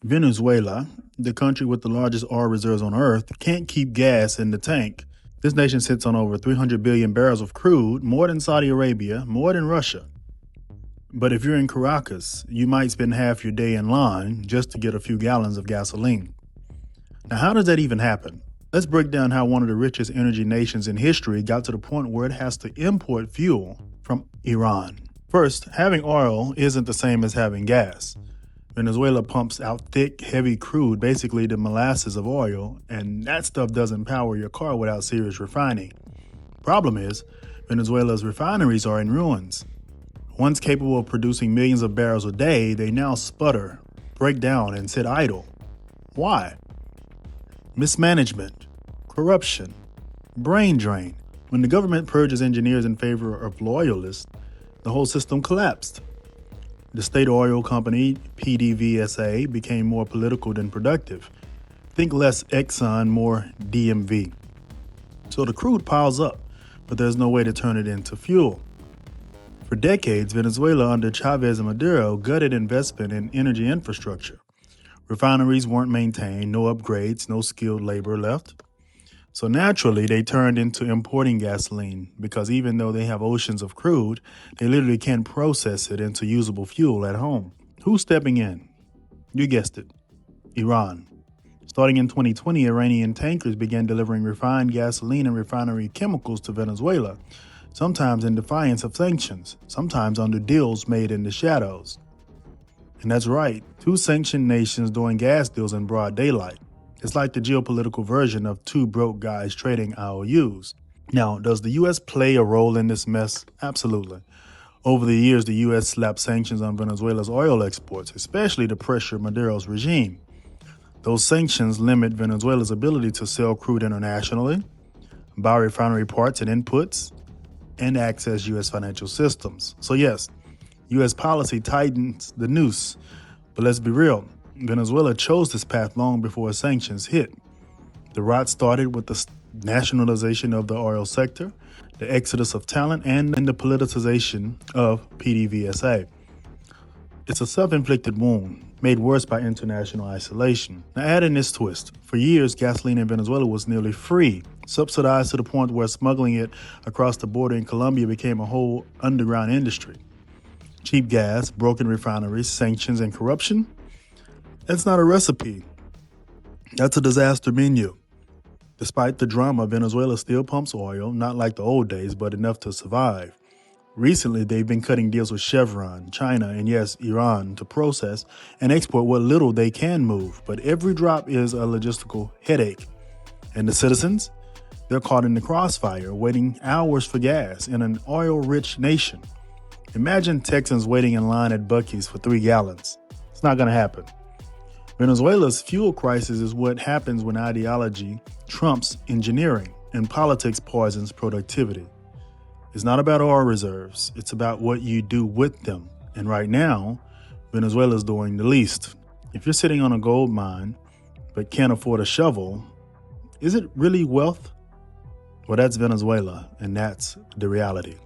Venezuela, the country with the largest oil reserves on earth, can't keep gas in the tank. This nation sits on over 300 billion barrels of crude, more than Saudi Arabia, more than Russia. But if you're in Caracas, you might spend half your day in line just to get a few gallons of gasoline. Now, how does that even happen? Let's break down how one of the richest energy nations in history got to the point where it has to import fuel from Iran. First, having oil isn't the same as having gas. Venezuela pumps out thick, heavy crude, basically the molasses of oil, and that stuff doesn't power your car without serious refining. Problem is, Venezuela's refineries are in ruins. Once capable of producing millions of barrels a day, they now sputter, break down, and sit idle. Why? Mismanagement, corruption, brain drain. When the government purges engineers in favor of loyalists, the whole system collapsed. The state oil company, PDVSA, became more political than productive. Think less Exxon, more DMV. So the crude piles up, but there's no way to turn it into fuel. For decades, Venezuela under Chavez and Maduro gutted investment in energy infrastructure. Refineries weren't maintained, no upgrades, no skilled labor left. So naturally, they turned into importing gasoline because even though they have oceans of crude, they literally can't process it into usable fuel at home. Who's stepping in? You guessed it, Iran. Starting in 2020, Iranian tankers began delivering refined gasoline and refinery chemicals to Venezuela, sometimes in defiance of sanctions, sometimes under deals made in the shadows. And that's right, two sanctioned nations doing gas deals in broad daylight. It's like the geopolitical version of two broke guys trading IOUs. Now, does the U.S. play a role in this mess? Absolutely. Over the years, the U.S. slapped sanctions on Venezuela's oil exports, especially to pressure Maduro's regime. Those sanctions limit Venezuela's ability to sell crude internationally, buy refinery parts and inputs, and access U.S. financial systems. So yes, U.S. policy tightens the noose. But let's be real. Venezuela chose this path long before sanctions hit. The rot started with the nationalization of the oil sector, the exodus of talent, and the politicization of PDVSA. It's a self-inflicted wound, made worse by international isolation. Now add in this twist. For years, gasoline in Venezuela was nearly free, subsidized to the point where smuggling it across the border in Colombia became a whole underground industry. Cheap gas, broken refineries, sanctions, and corruption? That's not a recipe. That's a disaster menu. Despite the drama, Venezuela still pumps oil, not like the old days, but enough to survive. Recently, they've been cutting deals with Chevron, China, and yes, Iran to process and export what little they can move. But every drop is a logistical headache. And the citizens? They're caught in the crossfire, waiting hours for gas in an oil-rich nation. Imagine Texans waiting in line at Buc-ee's for 3 gallons. It's not going to happen. Venezuela's fuel crisis is what happens when ideology trumps engineering and politics poisons productivity. It's not about oil reserves. It's about what you do with them. And right now, Venezuela's doing the least. If you're sitting on a gold mine but can't afford a shovel, is it really wealth? Well, that's Venezuela, and that's the reality.